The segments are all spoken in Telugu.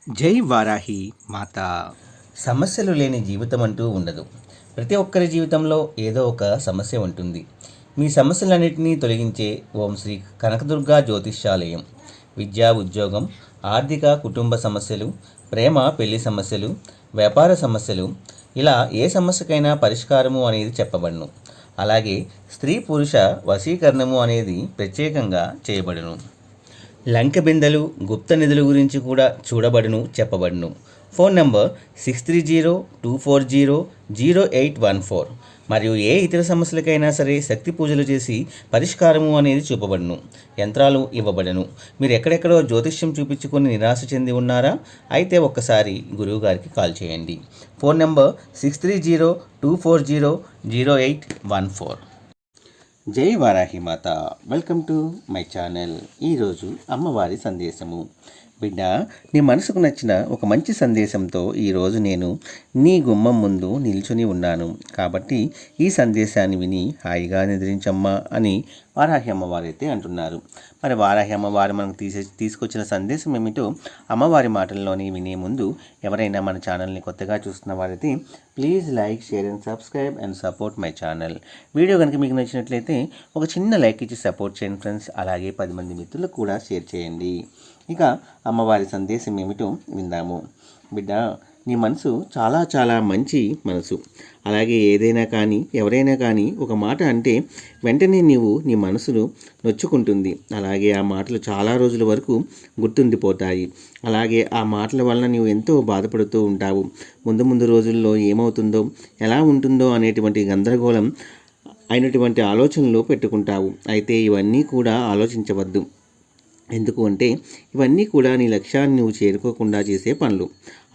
జై వారాహి మాత. సమస్యలు లేని జీవితం అంటూ ఉండదు. ప్రతి ఒక్కరి జీవితంలో ఏదో ఒక సమస్య ఉంటుంది. మీ సమస్యలన్నింటినీ తొలగించే ఓం శ్రీ కనకదుర్గా జ్యోతిష్యాలయం. విద్యా, ఉద్యోగం, ఆర్థిక, కుటుంబ సమస్యలు, ప్రేమ, పెళ్లి సమస్యలు, వ్యాపార సమస్యలు, ఇలా ఏ సమస్యకైనా పరిష్కారము అనేది చెప్పబడును. అలాగే స్త్రీ పురుష వశీకరణము అనేది ప్రత్యేకంగా చేయబడును. లంక బిందెలు, గుప్త నిధుల గురించి కూడా చూడబడును, చెప్పబడును. Phone number 6302400814. మరియు ఏ ఇతర సమస్యలకైనా సరే శక్తి పూజలు చేసి పరిష్కారము అనేది చూపబడును. యంత్రాలు ఇవ్వబడను. మీరు ఎక్కడెక్కడో జ్యోతిష్యం చూపించుకొని నిరాశ చెంది ఉన్నారా? అయితే ఒక్కసారి గురువుగారికి కాల్ చేయండి. Phone number 6302400814. జై వారాహి మాత. Welcome to my channel. ఈరోజు అమ్మవారి సందేశము. బిడ్డ, నీ మనసుకు నచ్చిన ఒక మంచి సందేశంతో ఈరోజు నేను నీ గుమ్మం ముందు నిల్చుని ఉన్నాను. కాబట్టి ఈ సందేశాన్ని విని హాయిగా నిద్రించమ్మా అని వారాహి అమ్మవారు అయితే అంటున్నారు. మరి వారాహి అమ్మవారు మనకు తీసుకొచ్చిన సందేశం ఏమిటో అమ్మవారి మాటల్లోని వినే ముందు ఎవరైనా మన ఛానల్ని కొత్తగా చూస్తున్న వారైతే please like, share and subscribe and support my channel. Video కనుక మీకు నచ్చినట్లయితే ఒక చిన్న లైక్ ఇచ్చి సపోర్ట్ చేయండి ఫ్రెండ్స్. అలాగే 10 మంది మిత్రులకు కూడా షేర్ చేయండి. ఇక అమ్మవారి సందేశం ఏమిటో విందాము. బిడ్డ, నీ మనసు చాలా చాలా మంచి మనసు. అలాగే ఏదైనా కానీ ఎవరైనా కానీ ఒక మాట అంటే వెంటనే నీ మనసును నొచ్చుకుంటుంది. అలాగే ఆ మాటలు చాలా రోజుల వరకు గుర్తుండిపోతాయి. అలాగే ఆ మాటల వలన నీవు ఎంతో బాధపడుతూ ఉంటావు. ముందు రోజుల్లో ఏమవుతుందో, ఎలా ఉంటుందో అనేటువంటి గందరగోళం అయినటువంటి ఆలోచనలు పెట్టుకుంటావు. అయితే ఇవన్నీ కూడా ఆలోచించవద్దు. ఎందుకు అంటే ఇవన్నీ కూడా నీ లక్ష్యాన్ని నువ్వు చేరుకోకుండా చేసే పనులు,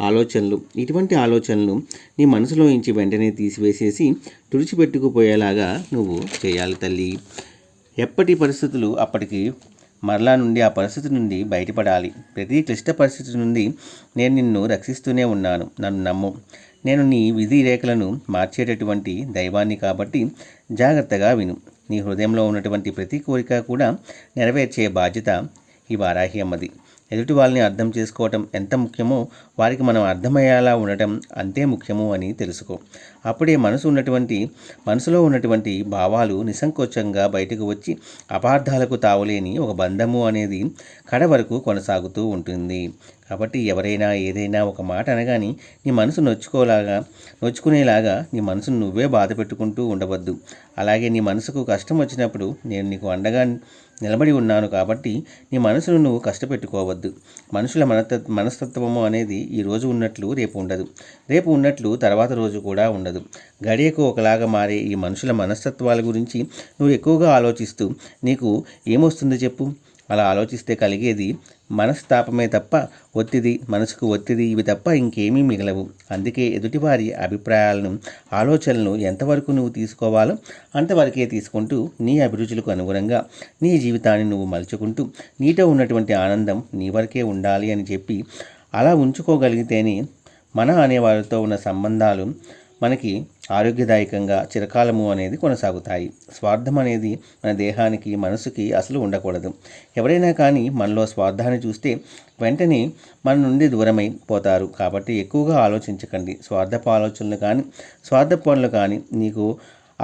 ఆలోచనలు. ఇటువంటి ఆలోచనలు నీ మనసులో నుంచి వెంటనే తీసివేసేసి తుడిచిపెట్టుకుపోయేలాగా నువ్వు చేయాలి తల్లి. ఎప్పటి పరిస్థితులు అప్పటికి మరలా నుండి ఆ పరిస్థితి నుండి బయటపడాలి. ప్రతి క్లిష్ట పరిస్థితి నుండి నేను నిన్ను రక్షిస్తూనే ఉన్నాను. నన్ను నమ్ము. నేను నీ విధి రేఖలను మార్చేటటువంటి దైవాన్ని కాబట్టి జాగ్రత్తగా విను. నీ హృదయంలో ఉన్నటువంటి ప్రతి కోరిక కూడా నెరవేర్చే బాధ్యత ఈ వారాహి అమ్మది. ఎదుటి వాళ్ళని అర్థం చేసుకోవటం ఎంత ముఖ్యమో వారికి మనం అర్థమయ్యేలా ఉండటం అంతే ముఖ్యము అని తెలుసుకో. అప్పుడే మనసులో ఉన్నటువంటి భావాలు నిస్సంకోచంగా బయటకు వచ్చి అపార్థాలకు తావులేని ఒక బంధము అనేది కడ వరకు కొనసాగుతూ ఉంటుంది. కాబట్టి ఎవరైనా ఏదైనా ఒక మాట అనగాని నీ మనసు నొచ్చుకునేలాగా నీ మనసును నువ్వే బాధ పెట్టుకుంటూ ఉండవద్దు. అలాగే నీ మనసుకు కష్టం వచ్చినప్పుడు నేను నీకు అండగా నిలబడి ఉన్నాను కాబట్టి నీ మనసును నువ్వు కష్టపెట్టుకోవద్దు. మనుషుల మనస్తత్వము అనేది ఈరోజు ఉన్నట్లు రేపు ఉండదు, రేపు ఉన్నట్లు తర్వాత రోజు కూడా ఉండదు. గడియకు ఒకలాగా మారే ఈ మనుషుల మనస్తత్వాల గురించి నువ్వు ఎక్కువగా ఆలోచిస్తూ నీకు ఏమొస్తుంది చెప్పు? అలా ఆలోచిస్తే కలిగేది మనస్తాపమే తప్ప మనసుకు ఒత్తిడి ఇవి తప్ప ఇంకేమీ మిగలవు. అందుకే ఎదుటివారి అభిప్రాయాలను, ఆలోచనలను ఎంతవరకు నువ్వు తీసుకోవాలో అంతవరకే తీసుకుంటూ నీ అభిరుచులకు అనుగుణంగా నీ జీవితాన్ని నువ్వు మలుచుకుంటూ నీతో ఉన్నటువంటి ఆనందం నీ వరకే ఉండాలి అని చెప్పి అలా ఉంచుకోగలిగితేనే మన అనేవారితో ఉన్న సంబంధాలు మనకి ఆరోగ్యదాయకంగా చిరకాలము అనేది కొనసాగుతాయి. స్వార్థం అనేది మన దేహానికి, మనసుకి అసలు ఉండకూడదు. ఎవరైనా కానీ మనలో స్వార్థాన్ని చూస్తే వెంటనే మన నుండి దూరమై పోతారు. కాబట్టి ఎక్కువగా ఆలోచించకండి. స్వార్థపు ఆలోచనలు కానీ, స్వార్థ పనులు కానీ నీకు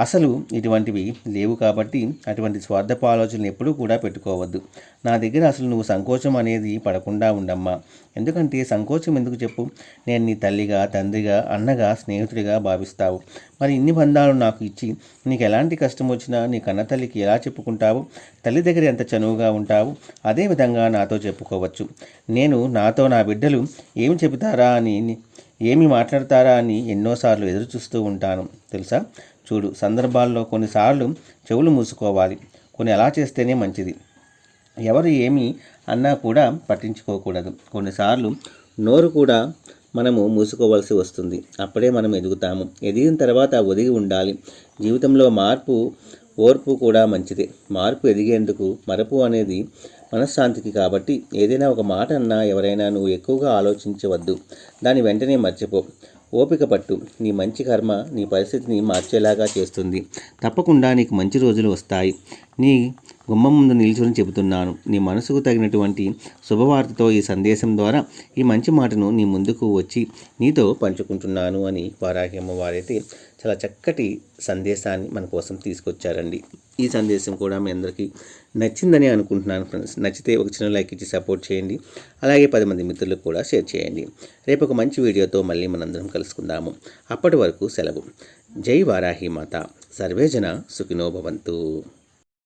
అసలు ఇటువంటివి లేవు. కాబట్టి అటువంటి స్వార్థపు ఆలోచనలు ఎప్పుడూ కూడా పెట్టుకోవద్దు. నా దగ్గర అసలు నువ్వు సంకోచం అనేది పడకుండా ఉండమ్మా. ఎందుకంటే సంకోచం ఎందుకు చెప్పు? నేను నీ తల్లిగా, తండ్రిగా, అన్నగా, స్నేహితుడిగా భావిస్తావు. మరి ఇన్ని బంధాలు నాకు ఇచ్చి నీకు ఎలాంటి కష్టం వచ్చినా నీ కన్నతల్లికి ఎలా చెప్పుకుంటావు? తల్లి దగ్గర ఎంత చనువుగా ఉంటావు అదేవిధంగా నాతో చెప్పుకోవచ్చు. నాతో నా బిడ్డలు ఏమి చెబుతారా అని, ఏమి మాట్లాడతారా అని ఎన్నోసార్లు ఎదురు చూస్తూ ఉంటాను తెలుసా? చూడు, సందర్భాల్లో కొన్నిసార్లు చెవులు మూసుకోవాలి. కొన్ని అలా చేస్తేనే మంచిది. ఎవరు ఏమి అన్నా కూడా పట్టించుకోకూడదు. కొన్నిసార్లు నోరు కూడా మనము మూసుకోవాల్సి వస్తుంది. అప్పుడే మనం ఎదుగుతాము. ఎదిగిన తర్వాత ఒదిగి ఉండాలి. జీవితంలో ఓర్పు కూడా మంచిదే. మార్పు ఎదిగేందుకు మరపు అనేది మనశ్శాంతికి. కాబట్టి ఏదైనా ఒక మాట అన్నా ఎవరైనా నువ్వు ఎక్కువగా ఆలోచించవద్దు. దాన్ని వెంటనే మర్చిపో. ఓపిక పట్టు. నీ మంచి కర్మ నీ పరిస్థితిని మార్చేలాగా చేస్తుంది. తప్పకుండా నీకు మంచి రోజులు వస్తాయి. నీ గుమ్మం ముందు నిల్చుని చెబుతున్నాను. నీ మనసుకు తగినటువంటి శుభవార్తతో ఈ సందేశం ద్వారా ఈ మంచి మాటను నీ ముందుకు వచ్చి నీతో పంచుకుంటున్నాను అని వారాహి అమ్మవారైతే చాలా చక్కటి సందేశాన్ని మన కోసం తీసుకొచ్చారండి. ఈ సందేశం కూడా మీ అందరికీ నచ్చిందని అనుకుంటున్నాను ఫ్రెండ్స్. నచ్చితే ఒక చిన్న లైక్ ఇచ్చి సపోర్ట్ చేయండి. అలాగే 10 మంది మిత్రులకు కూడా షేర్ చేయండి. రేపు ఒక మంచి వీడియోతో మళ్ళీ మనందరం కలుసుకుందాము. అప్పటి వరకు సెలవు. జై వారాహి మాత. సర్వేజన సుఖినో భవంతు.